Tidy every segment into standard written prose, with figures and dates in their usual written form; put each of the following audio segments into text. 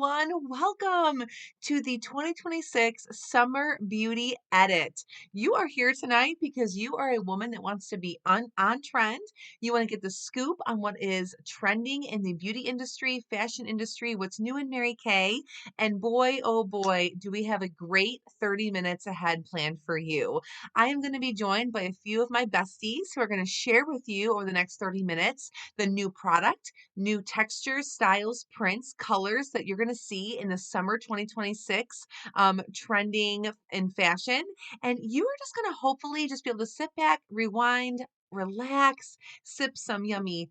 everyone. Welcome to the 2026 Summer Beauty Edit. You are here tonight because you are a woman that wants to be on trend. You want to get the scoop on what is trending in the beauty industry, fashion industry, what's new in Mary Kay. And boy, oh boy, do we have a great 30 minutes ahead planned for you. I am going to be joined by a few of my besties who are going to share with you over the next 30 minutes the new product, new textures, styles, prints, colors that you're going to see in the summer 2026 trending in fashion. And you are just going to hopefully just be able to sit back, rewind, relax, sip some yummy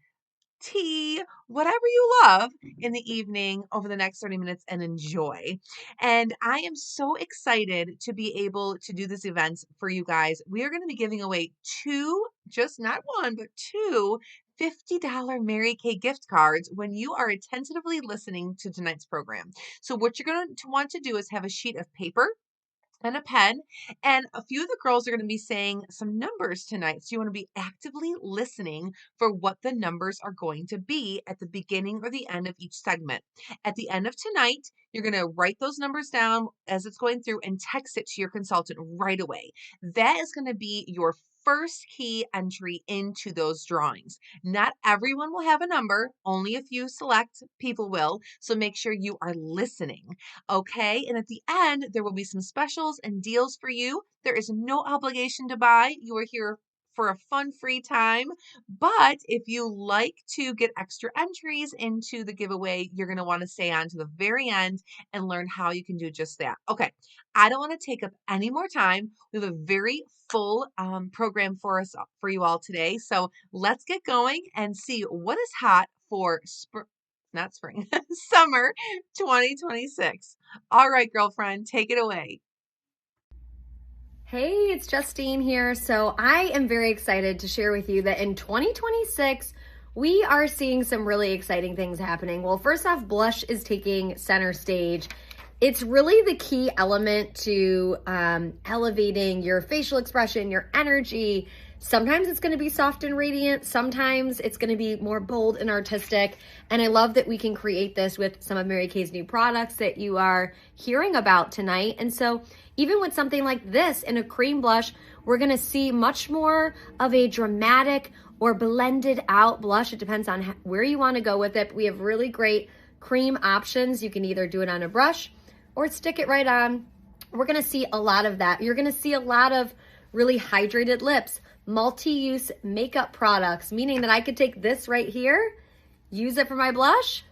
tea, whatever you love in the evening over the next 30 minutes and enjoy. And I am so excited to be able to do this event for you guys. We are going to be giving away two, just not one, but two $50 Mary Kay gift cards when you are attentively listening to tonight's program. So what you're going to want to do is have a sheet of paper and a pen, and a few of the girls are going to be saying some numbers tonight. So you want to be actively listening for what the numbers are going to be at the beginning or the end of each segment. At the end of tonight, you're going to write those numbers down as it's going through and text it to your consultant right away. That is going to be your first key entry into those drawings. Not everyone will have a number, only a few select people will. So make sure you are listening. Okay. And at the end, there will be some specials and deals for you. There is no obligation to buy. You are here for a fun, free time. But if you like to get extra entries into the giveaway, you're going to want to stay on to the very end and learn how you can do just that. Okay. I don't want to take up any more time. We have a very full program for you all today. So let's get going and see what is hot for not spring, summer 2026. All right, girlfriend, take it away. Hey, it's Justine here. So I am very excited to share with you that in 2026, we are seeing some really exciting things happening. Well, first off, blush is taking center stage. It's really the key element to elevating your facial expression, your energy. Sometimes it's going to be soft and radiant. Sometimes it's going to be more bold and artistic. And I love that we can create this with some of Mary Kay's new products that you are hearing about tonight. And so even with something like this in a cream blush, we're going to see much more of a dramatic or blended out blush. It depends on where you want to go with it. But we have really great cream options. You can either do it on a brush or stick it right on. We're going to see a lot of that. You're going to see a lot of really hydrated lips, multi-use makeup products, meaning that I could take this right here, use it for my blush,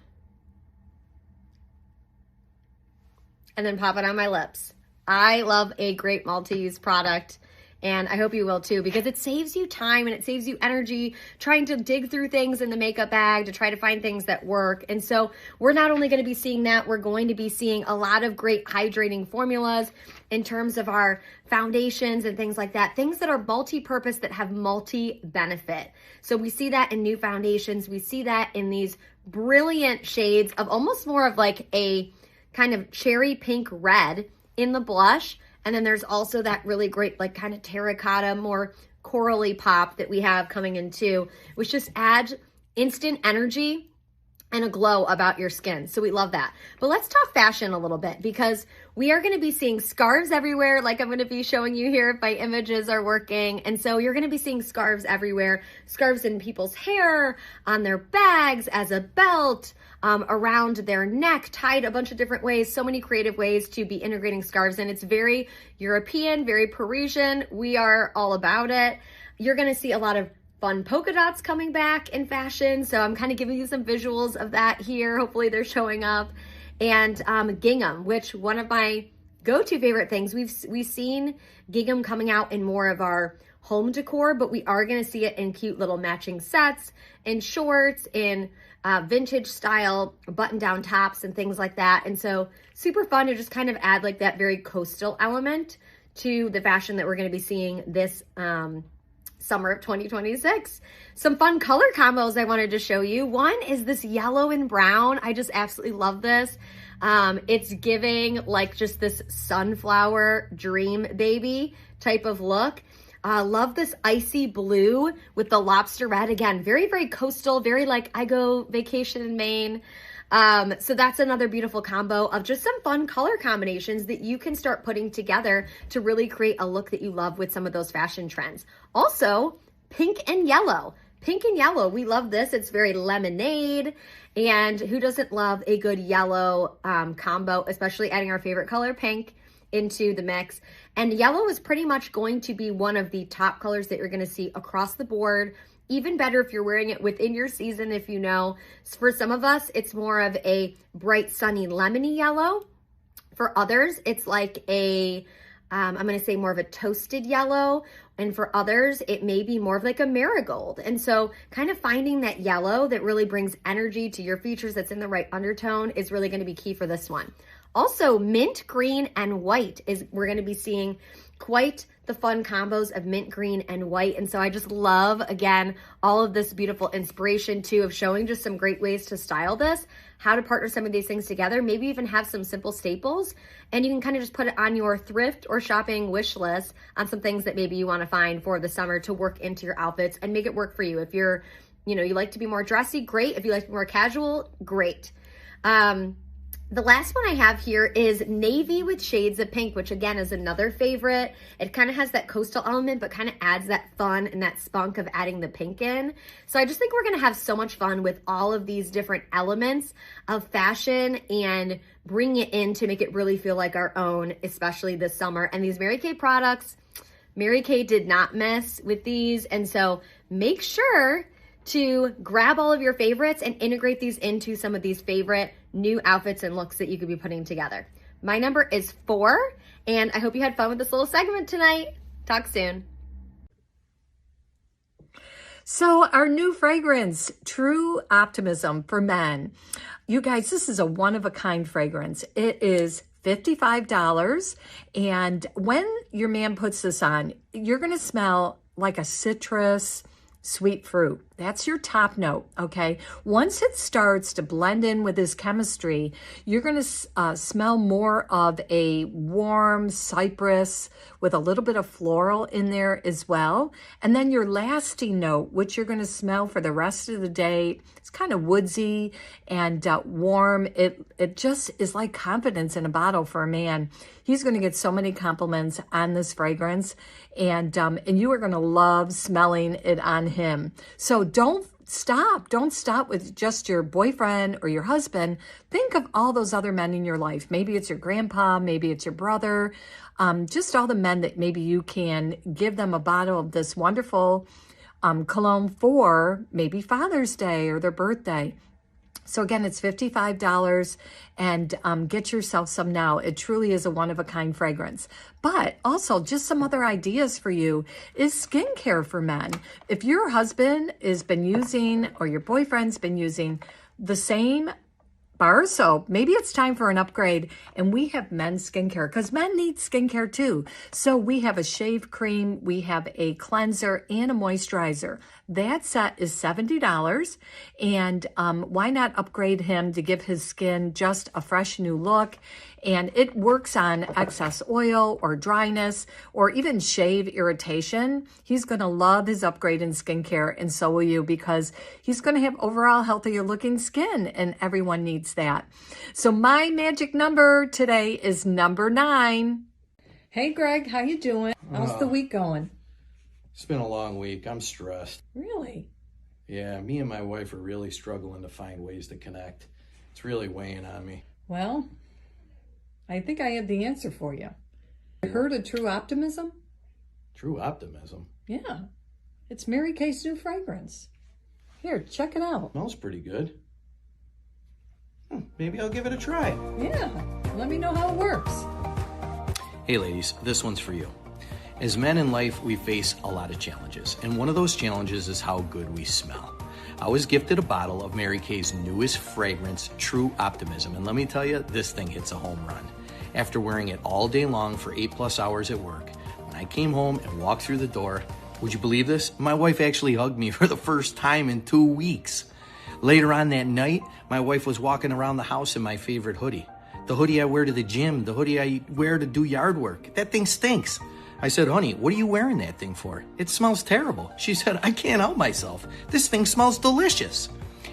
and then pop it on my lips. I love a great multi-use product, and I hope you will too, because it saves you time and it saves you energy trying to dig through things in the makeup bag to try to find things that work. And so we're not only going to be seeing that, we're going to be seeing a lot of great hydrating formulas in terms of our foundations and things like that, things that are multi-purpose, that have multi-benefit. So we see that in new foundations. We see that in these brilliant shades of almost more of like a kind of cherry pink red in the blush. And then there's also that really great, like kind of terracotta, more corally pop that we have coming in too, which just adds instant energy and a glow about your skin. So we love that. But let's talk fashion a little bit, because we are going to be seeing scarves everywhere, like I'm going to be showing you here if my images are working. And so you're going to be seeing scarves everywhere, scarves in people's hair, on their bags, as a belt, around their neck, tied a bunch of different ways, so many creative ways to be integrating scarves. And it's very European, very Parisian. We are all about it. You're going to see a lot of fun polka dots coming back in fashion. So I'm kind of giving you some visuals of that here. Hopefully they're showing up. And gingham, which one of my go-to favorite things. We've seen gingham coming out in more of our home decor, but we are going to see it in cute little matching sets, in shorts, in vintage style button-down tops and things like that. And so super fun to just kind of add like that very coastal element to the fashion that we're going to be seeing this summer of 2026. Some fun color combos I wanted to show you. One is this yellow and brown. I just absolutely love this. It's giving like just this sunflower dream baby type of look. Love this icy blue with the lobster red. Again, very, very coastal, very like I go vacation in Maine. So that's another beautiful combo of just some fun color combinations that you can start putting together to really create a look that you love with some of those fashion trends. Also, pink and yellow. Pink and yellow, we love this. It's very lemonade. And who doesn't love a good yellow combo, especially adding our favorite color, pink, into the mix. And yellow is pretty much going to be one of the top colors that you're going to see across the board. Even better if you're wearing it within your season, if you know. For some of us, it's more of a bright, sunny, lemony yellow. For others, it's like a, I'm going to say more of a toasted yellow. And for others, it may be more of like a marigold. And so kind of finding that yellow that really brings energy to your features that's in the right undertone is really going to be key for this one. Also, mint green and white is we're going to be seeing quite the fun combos of mint green and white. And so I just love, again, all of this beautiful inspiration too of showing just some great ways to style this, how to partner some of these things together, maybe even have some simple staples. And you can kind of just put it on your thrift or shopping wish list on some things that maybe you want to find for the summer to work into your outfits and make it work for you. If you're, you like to be more dressy, great. If you like to be more casual, great. The last one I have here is navy with shades of pink, which again is another favorite. It kind of has that coastal element, but kind of adds that fun and that spunk of adding the pink in. So I just think we're going to have so much fun with all of these different elements of fashion and bring it in to make it really feel like our own, especially this summer. And these Mary Kay products, Mary Kay did not miss with these. And so make sure to grab all of your favorites and integrate these into some of these favorite new outfits and looks that you could be putting together. My number is 4, and I hope you had fun with this little segment tonight. Talk soon. So our new fragrance, True Optimism for Men. You guys, this is a one-of-a-kind fragrance. It is $55, and when your man puts this on, you're going to smell like a citrus, sweet fruit. That's your top note, okay? Once it starts to blend in with his chemistry, you're going to smell more of a warm cypress with a little bit of floral in there as well. And then your lasting note, which you're going to smell for the rest of the day, it's kind of woodsy and warm. It just is like confidence in a bottle for a man. He's going to get so many compliments on this fragrance, and you are going to love smelling it on him. So don't stop with just your boyfriend or your husband. Think of all those other men in your life. Maybe it's your grandpa, maybe it's your brother, just all the men that maybe you can give them a bottle of this wonderful cologne for maybe Father's Day or their birthday. So again, it's $55, and get yourself some now. It truly is a one-of-a-kind fragrance. But also, just some other ideas for you is skincare for men. If your husband has been using, or your boyfriend's been using the same bar soap, maybe it's time for an upgrade, and we have men's skincare because men need skincare too. So we have a shave cream, we have a cleanser, and a moisturizer. That set is $70, and why not upgrade him to give his skin just a fresh new look? And it works on excess oil or dryness or even shave irritation. He's going to love his upgrade in skincare, and so will you, because he's going to have overall healthier looking skin, and everyone needs that. So my magic number today is number 9. Hey Greg, how you doing? How's the week going? It's been a long week. I'm stressed. Really? Yeah, me and my wife are really struggling to find ways to connect. It's really weighing on me. Well, I think I have the answer for you. I heard of True Optimism? True Optimism? Yeah. It's Mary Kay's new fragrance. Here, check it out. Smells pretty good. Maybe I'll give it a try. Yeah. Let me know how it works. Hey ladies, this one's for you. As men in life, we face a lot of challenges, and one of those challenges is how good we smell. I was gifted a bottle of Mary Kay's newest fragrance, True Optimism, and let me tell you, this thing hits a home run. After wearing it all day long for 8+ hours at work, when I came home and walked through the door, would you believe this? My wife actually hugged me for the first time in 2 weeks. Later on that night, my wife was walking around the house in my favorite hoodie. The hoodie I wear to the gym, the hoodie I wear to do yard work. That thing stinks. I said, honey, what are you wearing that thing for? It smells terrible. She said, I can't help myself. This thing smells delicious.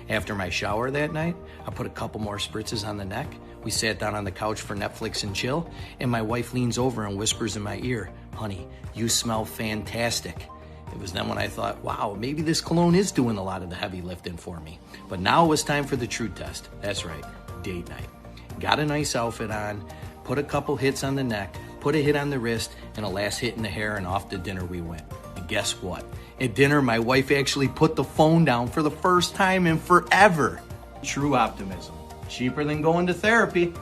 After my shower that night, I put a couple more spritzes on the neck. We sat down on the couch for Netflix and chill, and my wife leans over and whispers in my ear, "Honey, you smell fantastic." It was then when I thought, wow, maybe this cologne is doing a lot of the heavy lifting for me. But now it was time for the true test. That's right, date night. Got a nice outfit on, put a couple hits on the neck, put a hit on the wrist, and a last hit in the hair, and off to dinner we went. And guess what? At dinner, my wife actually put the phone down for the first time in forever. True optimism. Cheaper than going to therapy.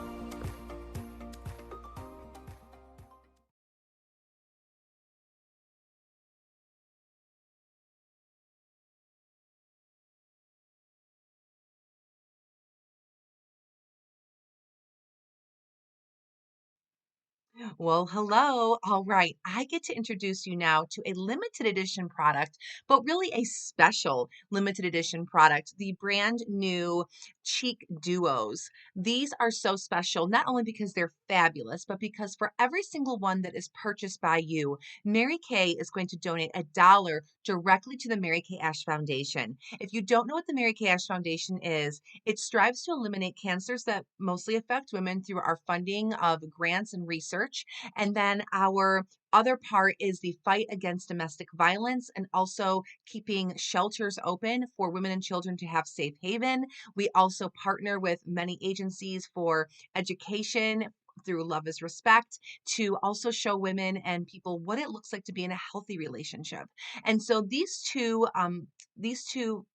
Well, hello. All right. I get to introduce you now to a limited edition product, but really a special limited edition product, the brand new Cheek Duos. These are so special, not only because they're fabulous, but because for every single one that is purchased by you, Mary Kay is going to donate $1 directly to the Mary Kay Ash Foundation. If you don't know what the Mary Kay Ash Foundation is, it strives to eliminate cancers that mostly affect women through our funding of grants and research. And then our other part is the fight against domestic violence and also keeping shelters open for women and children to have safe haven. We also partner with many agencies for education through Love is Respect to also show women and people what it looks like to be in a healthy relationship. And so these two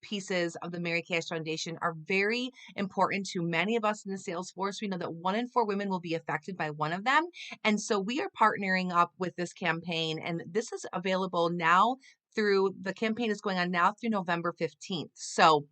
pieces of the Mary Kay Ash Foundation are very important to many of us in the sales force. We know that 1 in 4 women will be affected by one of them. And so we are partnering up with this campaign, and this is available now through the campaign is going on now through November 15th. So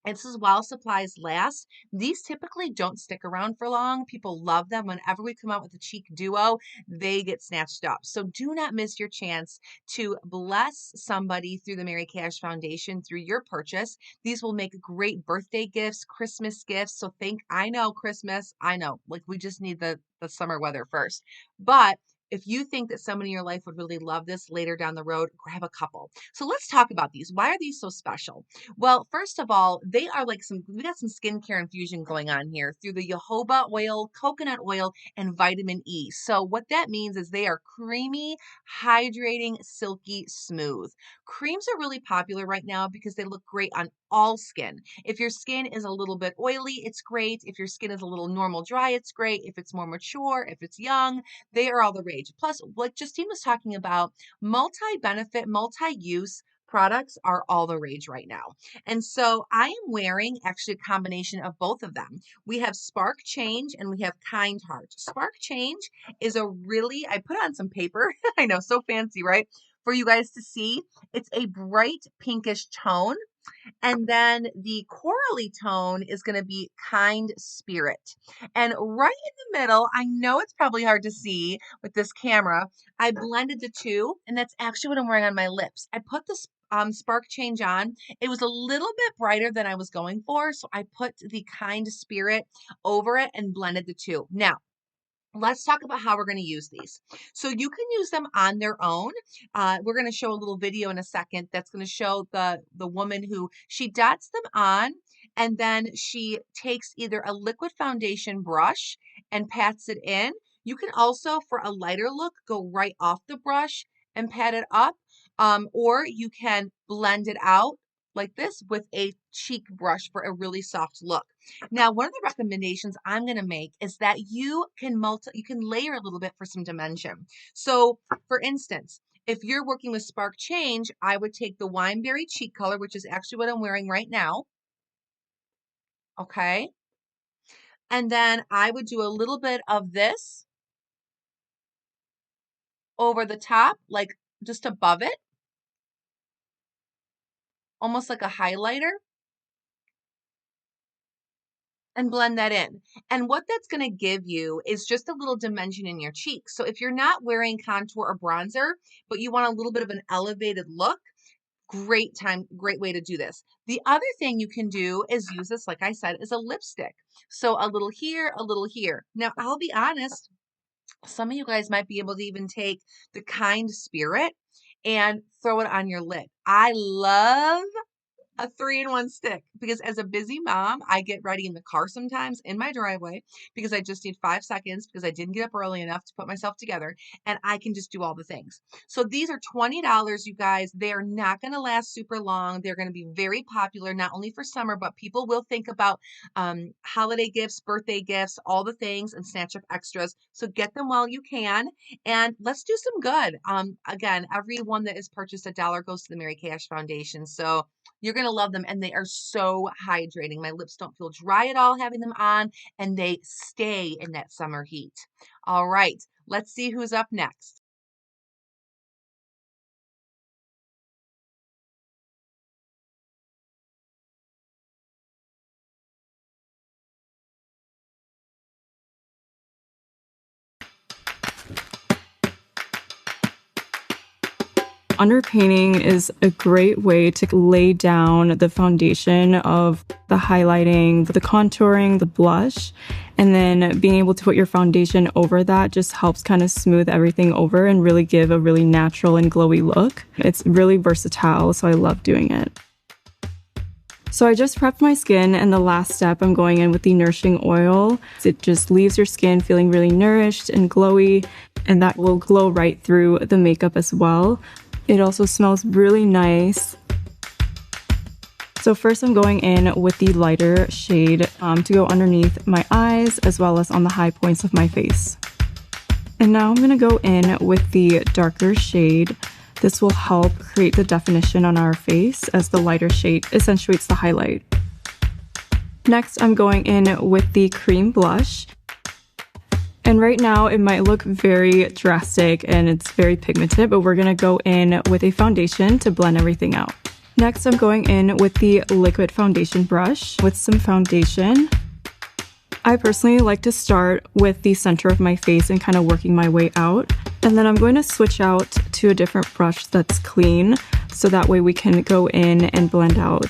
this is while supplies last. These typically don't stick around for long. People love them. Whenever we come out with a Cheek Duo, they get snatched up. So do not miss your chance to bless somebody through the Mary Kay Ash Foundation through your purchase. These will make great birthday gifts, Christmas gifts. So I know Christmas, I know, like we just need the summer weather first. But if you think that someone in your life would really love this later down the road, grab a couple. So let's talk about these. Why are these so special? Well, first of all, they are like we got some skincare infusion going on here through the jojoba oil, coconut oil, and vitamin E. So what that means is they are creamy, hydrating, silky, smooth. Creams are really popular right now because they look great on all skin. If your skin is a little bit oily, it's great. If your skin is a little normal dry, it's great. If it's more mature, if it's young, they are all the rage. Plus, like Justine was talking about, multi-benefit, multi-use products are all the rage right now. And so I am wearing actually a combination of both of them. We have Spark Change and we have Kind Heart. Spark Change is I put on some paper. I know, so fancy, right? For you guys to see. It's a bright pinkish tone. And then the corally tone is going to be Kind Spirit. And right in the middle, I know it's probably hard to see with this camera, I blended the two, and that's actually what I'm wearing on my lips. I put this Spark Change on. It was a little bit brighter than I was going for, so I put the Kind Spirit over it and blended the two. Now, let's talk about how we're going to use these. So you can use them on their own. We're going to show a little video in a second that's going to show the woman who she dots them on, and then she takes either a liquid foundation brush and pats it in. You can also, for a lighter look, go right off the brush and pat it up, or you can blend it out like this with a cheek brush for a really soft look. Now, one of the recommendations I'm going to make is that you can layer a little bit for some dimension. So, for instance, if you're working with Spark Change, I would take the Wineberry cheek color, which is actually what I'm wearing right now. Okay. And then I would do a little bit of this over the top, like just above it, almost like a highlighter, and blend that in. And what that's going to give you is just a little dimension in your cheeks. So if you're not wearing contour or bronzer, but you want a little bit of an elevated look, great way to do this. The other thing you can do is use this, like I said, as a lipstick. So a little here, a little here. Now, I'll be honest, some of you guys might be able to even take the Kind Spirit and throw it on your lip. I love a 3-in-1 stick, because as a busy mom, I get ready in the car sometimes in my driveway because I just need 5 seconds because I didn't get up early enough to put myself together, and I can just do all the things. So these are $20, you guys. They are not going to last super long. They're going to be very popular, not only for summer, but people will think about holiday gifts, birthday gifts, all the things, and snatch up extras. So get them while you can, and let's do some good. Again, every one that is purchased $1 goes to the Mary Kay Ash Foundation. So you're going to love them, and they are so hydrating. My lips don't feel dry at all having them on, and they stay in that summer heat. All right, let's see who's up next. Underpainting is a great way to lay down the foundation of the highlighting, the contouring, the blush, and then being able to put your foundation over that just helps kind of smooth everything over and really give a really natural and glowy look. It's really versatile, so I love doing it. So I just prepped my skin, and the last step, I'm going in with the nourishing oil. It just leaves your skin feeling really nourished and glowy, and that will glow right through the makeup as well. It also smells really nice. So first I'm going in with the lighter shade to go underneath my eyes as well as on the high points of my face. And now I'm going to go in with the darker shade. This will help create the definition on our face as the lighter shade accentuates the highlight. Next, I'm going in with the cream blush. And right now it might look very drastic and it's very pigmented, but we're gonna go in with a foundation to blend everything out. Next, I'm going in with the liquid foundation brush with some foundation. I personally like to start with the center of my face and kind of working my way out. And then I'm going to switch out to a different brush that's clean, so that way we can go in and blend out.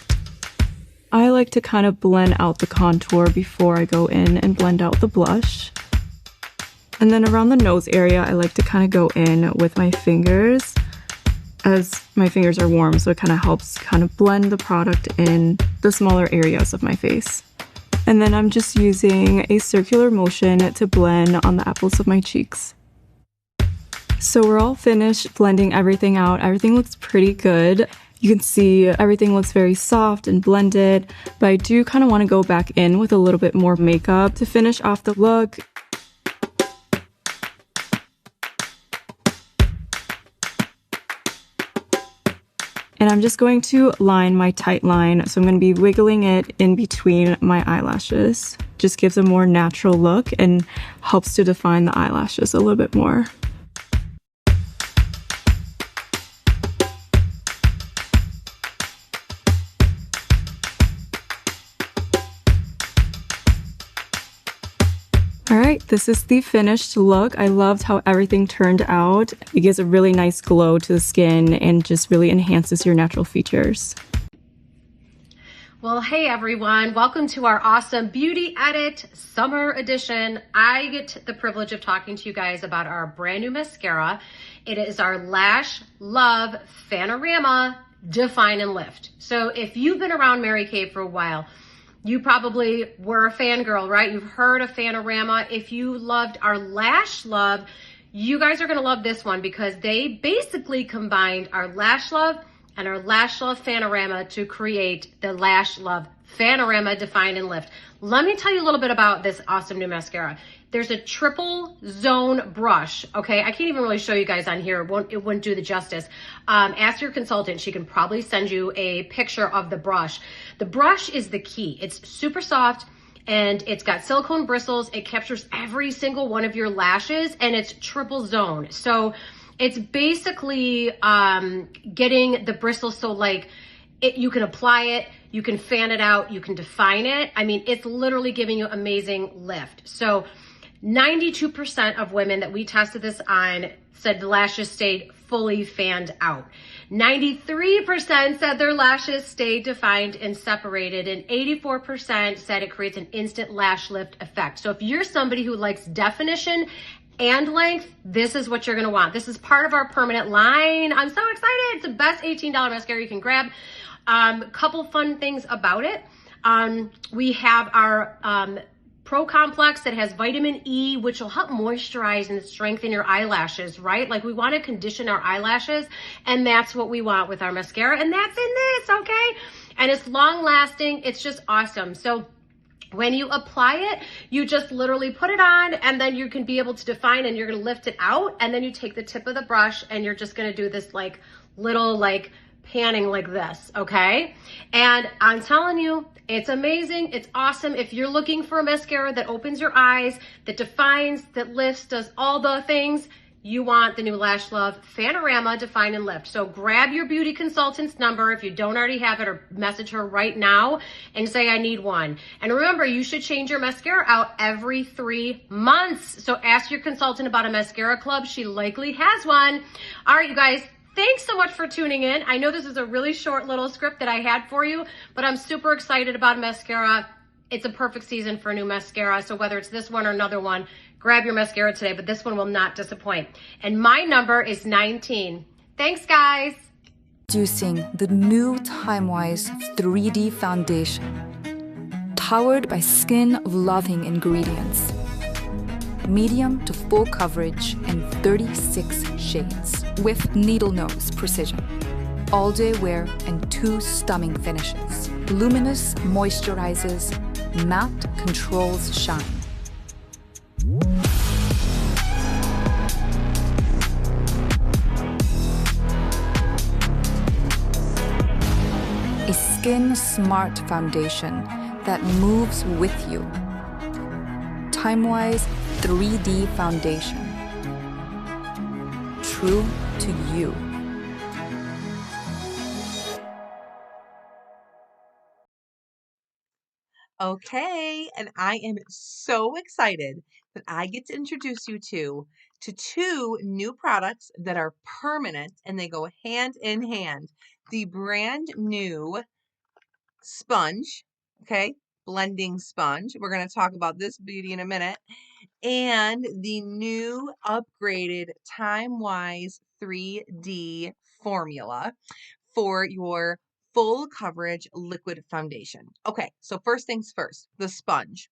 I like to kind of blend out the contour before I go in and blend out the blush. And then around the nose area, I like to kind of go in with my fingers, as my fingers are warm, so it kind of helps kind of blend the product in the smaller areas of my face. And then I'm just using a circular motion to blend on the apples of my cheeks. So we're all finished blending everything out. Everything looks pretty good. You can see everything looks very soft and blended, but I do kind of want to go back in with a little bit more makeup to finish off the look. And I'm just going to line my tight line. So I'm going to be wiggling it in between my eyelashes. Just gives a more natural look and helps to define the eyelashes a little bit more. Alright, this is the finished look. I loved how everything turned out. It gives a really nice glow to the skin and just really enhances your natural features. Well, hey everyone, welcome to our awesome Beauty Edit Summer Edition. I get the privilege of talking to you guys about our brand new mascara. It is our Lash Love Fanorama Define and Lift. So if you've been around Mary Kay for a while, you probably were a fangirl, right? You've heard of Fanorama. If you loved our Lash Love, you guys are gonna love this one because they basically combined our Lash Love and our Lash Love Fanorama to create the Lash Love Fanorama Define and Lift. Let me tell you a little bit about this awesome new mascara. There's a triple zone brush, okay? I can't even really show you guys on here. It wouldn't do the justice. Ask your consultant. She can probably send you a picture of the brush. The brush is the key. It's super soft and it's got silicone bristles. It captures every single one of your lashes and it's triple zone. So it's basically getting the bristles so like you can apply it, you can fan it out, you can define it. I mean, it's literally giving you amazing lift. So 92% of women that we tested this on said the lashes stayed fully fanned out. 93% said their lashes stayed defined and separated, and 84% said it creates an instant lash lift effect. So if you're somebody who likes definition and length, this is what you're gonna want. This is part of our permanent line. I'm so excited. It's the best $18 mascara you can grab. Couple fun things about it. We have our Pro Complex that has vitamin E, which will help moisturize and strengthen your eyelashes, right? Like we want to condition our eyelashes, and that's what we want with our mascara, and that's in this, okay? And it's long lasting. It's just awesome. So when you apply it, you just literally put it on, and then you can be able to define, and you're going to lift it out, and then you take the tip of the brush and you're just going to do this like little like panning like this, okay? And I'm telling you, it's amazing. It's awesome. If you're looking for a mascara that opens your eyes, that defines, that lifts, does all the things, you want the new Lash Love Fanorama Define and Lift. So grab your beauty consultant's number if you don't already have it, or message her right now and say, I need one. And remember, you should change your mascara out every 3 months. So ask your consultant about a mascara club. She likely has one. All right, you guys. Thanks so much for tuning in. I know this is a really short little script that I had for you, but I'm super excited about mascara. It's a perfect season for a new mascara. So whether it's this one or another one, grab your mascara today, but this one will not disappoint. And my number is 19. Thanks, guys. Introducing the new Timewise 3D Foundation, powered by skin-loving ingredients. Medium to full coverage in 36 shades with needle nose precision. All-day wear and 2 stunning finishes. Luminous moisturizes, matte controls shine. A skin-smart foundation that moves with you. Timewise 3D Foundation. True to you. Okay, and I am so excited that I get to introduce you to 2 new products that are permanent, and they go hand in hand. The brand new sponge, okay, blending sponge. We're going to talk about this beauty in a minute. And the new upgraded Timewise 3D formula for your full coverage liquid foundation. Okay, so first things first, the sponge.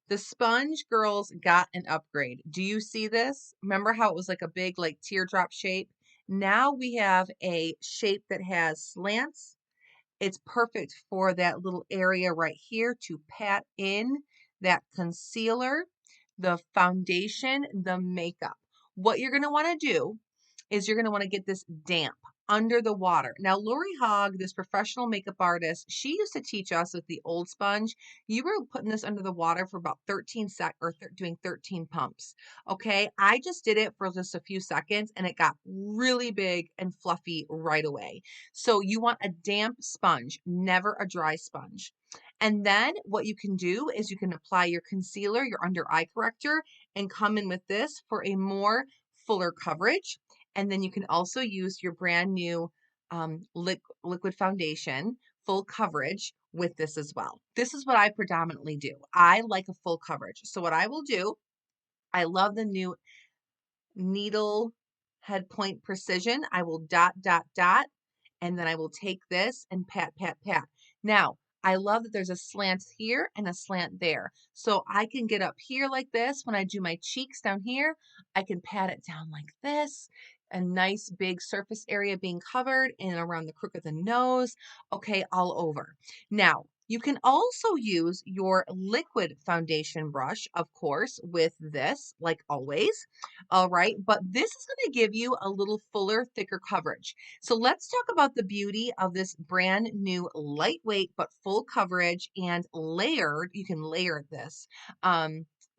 The sponge, girls, got an upgrade. Do you see this? Remember how it was like a big like teardrop shape? Now we have a shape that has slants. It's perfect for that little area right here to pat in that concealer, the foundation, the makeup. What you're going to want to do is you're going to want to get this damp under the water. Now, Lori Hogg, this professional makeup artist, she used to teach us with the old sponge. You were putting this under the water for about 13 doing 13 pumps. Okay, I just did it for just a few seconds and it got really big and fluffy right away. So you want a damp sponge, never a dry sponge. And then what you can do is you can apply your concealer, your under eye corrector, and come in with this for a more fuller coverage. And then you can also use your brand new liquid foundation, full coverage with this as well. This is what I predominantly do. I like a full coverage. So what I will do, I love the new needle head point precision. I will dot, dot, dot, and then I will take this and pat, pat, pat. Now, I love that there's a slant here and a slant there. So I can get up here like this. When I do my cheeks down here, I can pat it down like this. A nice big surface area being covered and around the crook of the nose. Okay, all over. Now, you can also use your liquid foundation brush, of course, with this, like always. All right, but this is going to give you a little fuller, thicker coverage. So let's talk about the beauty of this brand new lightweight but full coverage and layered, you can layer this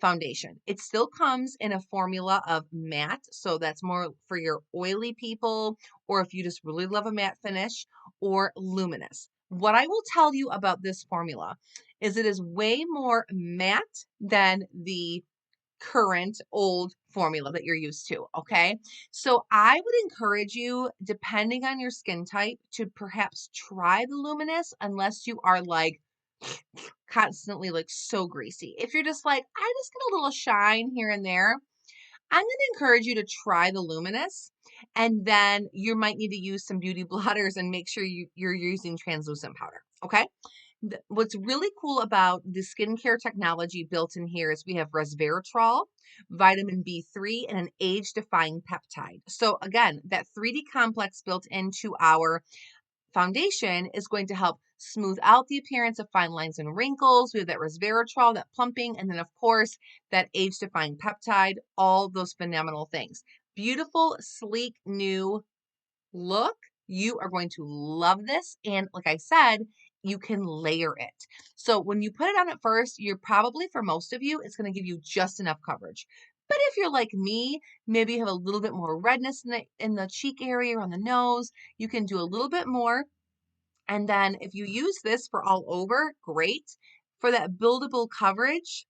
foundation. It still comes in a formula of matte, so that's more for your oily people, or if you just really love a matte finish, or luminous. What I will tell you about this formula is it is way more matte than the current old formula that you're used to, okay? So I would encourage you, depending on your skin type, to perhaps try the luminous unless you are like constantly like so greasy. If you're just like, I just get a little shine here and there, I'm going to encourage you to try the Luminous, and then you might need to use some beauty blotters and make sure you're using translucent powder, okay? What's really cool about the skincare technology built in here is we have resveratrol, vitamin B3, and an age-defying peptide. So again, that 3D complex built into our foundation is going to help smooth out the appearance of fine lines and wrinkles. We have that resveratrol, that plumping, and then of course, that age-defying peptide, all those phenomenal things. Beautiful, sleek, new look. You are going to love this. And like I said, you can layer it. So when you put it on at first, you're probably, for most of you, it's going to give you just enough coverage. But if you're like me, maybe you have a little bit more redness in the cheek area or on the nose, you can do a little bit more. And then if you use this for all over, great. For that buildable coverage,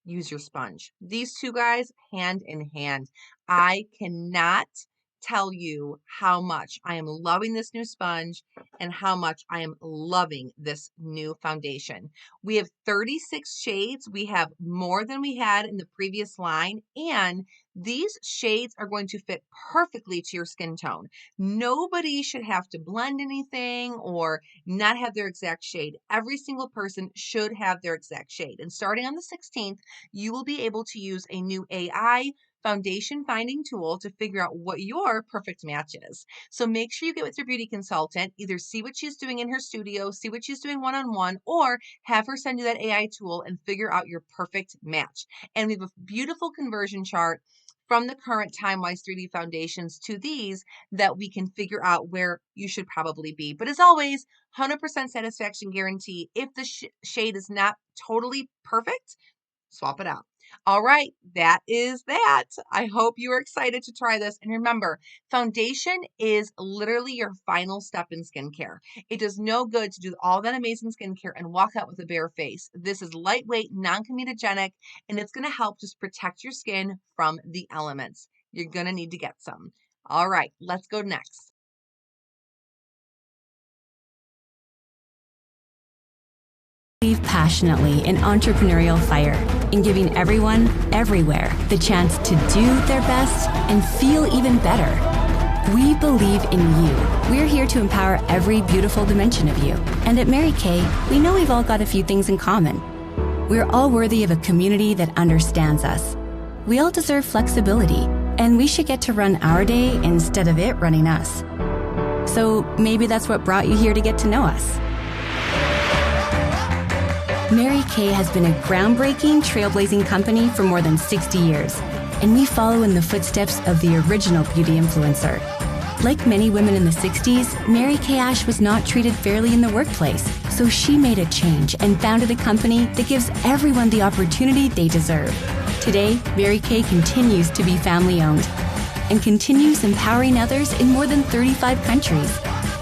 use your sponge. These two guys, hand in hand. I cannot tell you how much I am loving this new sponge and how much I am loving this new foundation. We have 36 shades. We have more than we had in the previous line, and these shades are going to fit perfectly to your skin tone. Nobody should have to blend anything or not have their exact shade. Every single person should have their exact shade. And starting on the 16th, you will be able to use a new AI foundation finding tool to figure out what your perfect match is. So make sure you get with your beauty consultant, either see what she's doing in her studio, see what she's doing one-on-one, or have her send you that AI tool and figure out your perfect match. And we have a beautiful conversion chart from the current Time-Wise 3D foundations to these that we can figure out where you should probably be. But as always, 100% satisfaction guarantee. If the shade is not totally perfect, swap it out. All right, that is that. I hope you are excited to try this. And remember, foundation is literally your final step in skincare. It does no good to do all that amazing skincare and walk out with a bare face. This is lightweight, non-comedogenic, and it's going to help just protect your skin from the elements. You're going to need to get some. All right, let's go next. Believe passionately in entrepreneurial fire, in giving everyone, everywhere, the chance to do their best and feel even better. We believe in you. We're here to empower every beautiful dimension of you. And at Mary Kay, we know we've all got a few things in common. We're all worthy of a community that understands us. We all deserve flexibility, and we should get to run our day instead of it running us. So maybe that's what brought you here to get to know us. Mary Kay has been a groundbreaking, trailblazing company for more than 60 years, and we follow in the footsteps of the original beauty influencer. Like many women in the 60s, Mary Kay Ash was not treated fairly in the workplace, so she made a change and founded a company that gives everyone the opportunity they deserve. Today, Mary Kay continues to be family-owned and continues empowering others in more than 35 countries.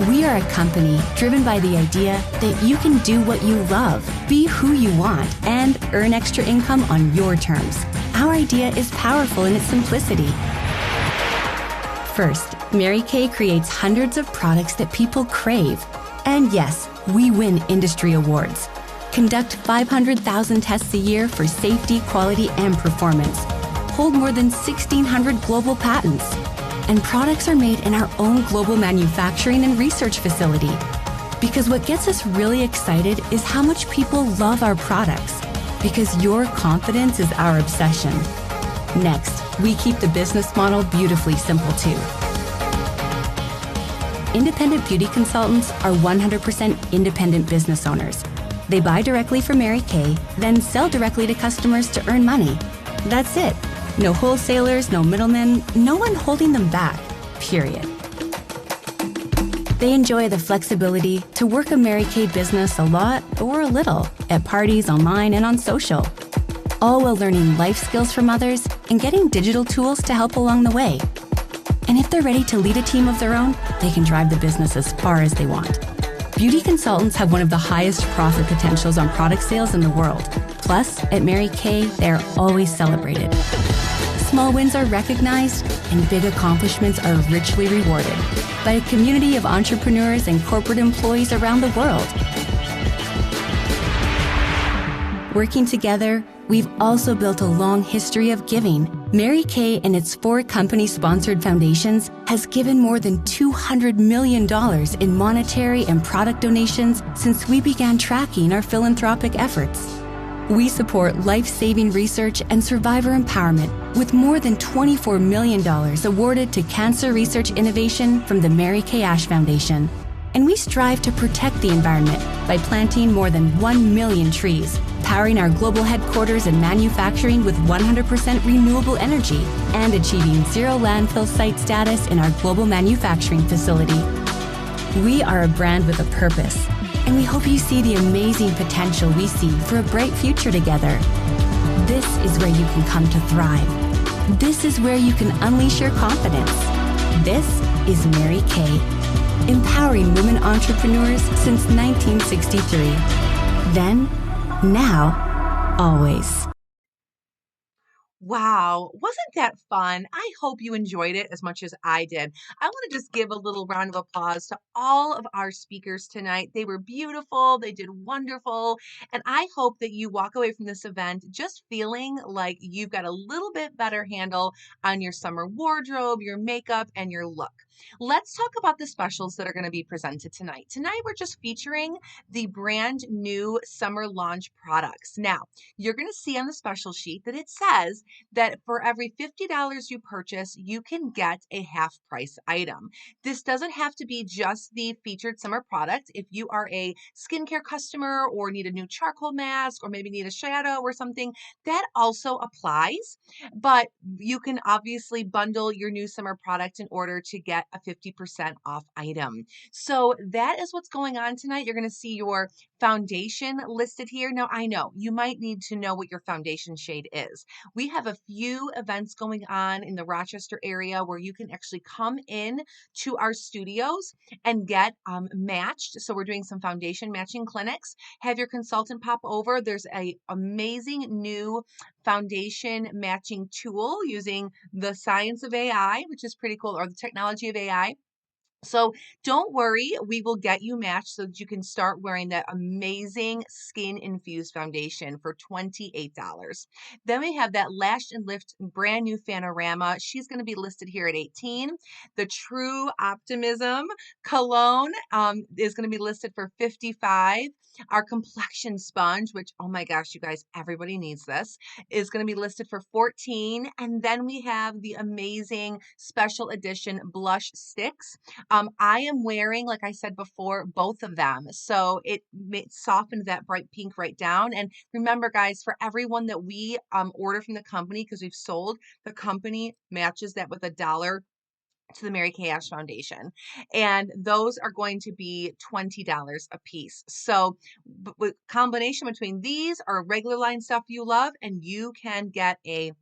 We are a company driven by the idea that you can do what you love, be who you want, and earn extra income on your terms. Our idea is powerful in its simplicity. First, Mary Kay creates hundreds of products that people crave. And yes, we win industry awards. Conduct 500,000 tests a year for safety, quality, and performance. Hold more than 1,600 global patents. And products are made in our own global manufacturing and research facility. Because what gets us really excited is how much people love our products. Because your confidence is our obsession. Next, we keep the business model beautifully simple too. Independent beauty consultants are 100% independent business owners. They buy directly from Mary Kay, then sell directly to customers to earn money. That's it. No wholesalers, no middlemen, no one holding them back, period. They enjoy the flexibility to work a Mary Kay business a lot or a little at parties, online, and on social, all while learning life skills from others and getting digital tools to help along the way. And if they're ready to lead a team of their own, they can drive the business as far as they want. Beauty consultants have one of the highest profit potentials on product sales in the world. Plus, at Mary Kay, they're always celebrated. Small wins are recognized, and big accomplishments are richly rewarded by a community of entrepreneurs and corporate employees around the world. Working together, we've also built a long history of giving. Mary Kay and its 4 company-sponsored foundations has given more than $200 million in monetary and product donations since we began tracking our philanthropic efforts. We support life-saving research and survivor empowerment with more than $24 million awarded to cancer research innovation from the Mary Kay Ash Foundation. And we strive to protect the environment by planting more than 1 million trees, powering our global headquarters and manufacturing with 100% renewable energy, and achieving zero landfill site status in our global manufacturing facility. We are a brand with a purpose, and we hope you see the amazing potential we see for a bright future together. This is where you can come to thrive. This is where you can unleash your confidence. This is Mary Kay, empowering women entrepreneurs since 1963. Then, now, always. Wow, wasn't that fun? I hope you enjoyed it as much as I did. I want to just give a little round of applause to all of our speakers tonight. They were beautiful, they did wonderful, and I hope that you walk away from this event just feeling like you've got a little bit better handle on your summer wardrobe, your makeup, and your look. Let's talk about the specials that are going to be presented tonight. Tonight, we're just featuring the brand new summer launch products. Now, you're going to see on the special sheet that it says that for every $50 you purchase, you can get a half price item. This doesn't have to be just the featured summer product. If you are a skincare customer or need a new charcoal mask or maybe need a shadow or something, that also applies. But you can obviously bundle your new summer product in order to get a 50% off item. So that is what's going on tonight. You're going to see your foundation listed here. Now, I know you might need to know what your foundation shade is. We have a few events going on in the Rochester area where you can actually come in to our studios and get matched. So we're doing some foundation matching clinics. Have your consultant pop over. There's a amazing new foundation matching tool using the science of AI, which is pretty cool, or the technology of AI. So don't worry, we will get you matched so that you can start wearing that amazing skin infused foundation for $28. Then we have that Lash and Lift brand new Fanorama. She's going to be listed here at $18. The True Optimism cologne is going to be listed for $55. Our complexion sponge, which, oh my gosh, you guys, everybody needs this, is going to be listed for $14. And then we have the amazing special edition blush sticks. I am wearing, like I said before, both of them. So it softened that bright pink right down. And remember, guys, for everyone that we order from the company, because we've sold, the company matches that with $1 to the Mary Kay Ash Foundation. And those are going to be $20 a piece. So with combination between these or regular line stuff you love, and you can get a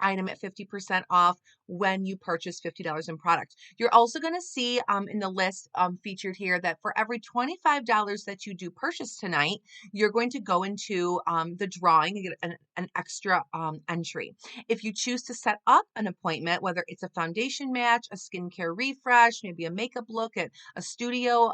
item at 50% off when you purchase $50 in product. You're also going to see in the list featured here that for every $25 that you do purchase tonight, you're going to go into the drawing and get an extra entry. If you choose to set up an appointment, whether it's a foundation match, a skincare refresh, maybe a makeup look at a studio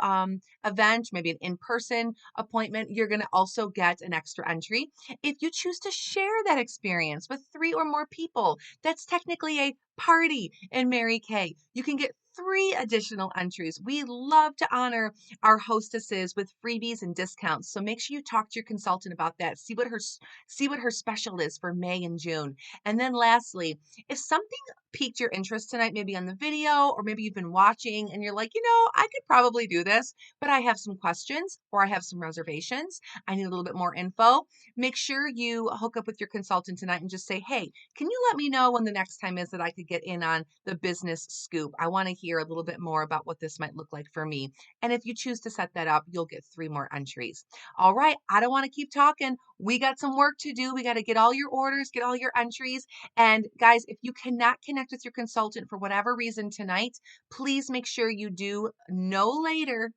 event, maybe an in-person appointment, you're going to also get an extra entry. If you choose to share that experience with 3 or more people, that's technically a party in Mary Kay. You can get 3 additional entries. We love to honor our hostesses with freebies and discounts. So make sure you talk to your consultant about that. See what her special is for May and June. And then lastly, if something piqued your interest tonight, maybe on the video, or maybe you've been watching and you're like, I could probably do this, but I have some questions or I have some reservations. I need a little bit more info. Make sure you hook up with your consultant tonight and just say, hey, can you let me know when the next time is that I could get in on the business scoop? I want to hear a little bit more about what this might look like for me. And if you choose to set that up, you'll get 3 more entries. All right, I don't want to keep talking. We got some work to do. We got to get all your orders, get all your entries. And guys, if you cannot connect with your consultant for whatever reason tonight, please make sure you do no later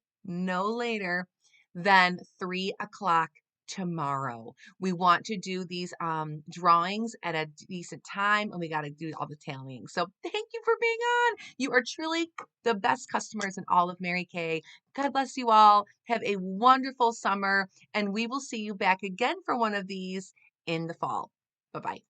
than 3 o'clock tomorrow. We want to do these drawings at a decent time, and we got to do all the tallying. So thank you for being on. You are truly the best customers in all of Mary Kay. God bless you all. Have a wonderful summer, and we will see you back again for one of these in the fall. Bye-bye.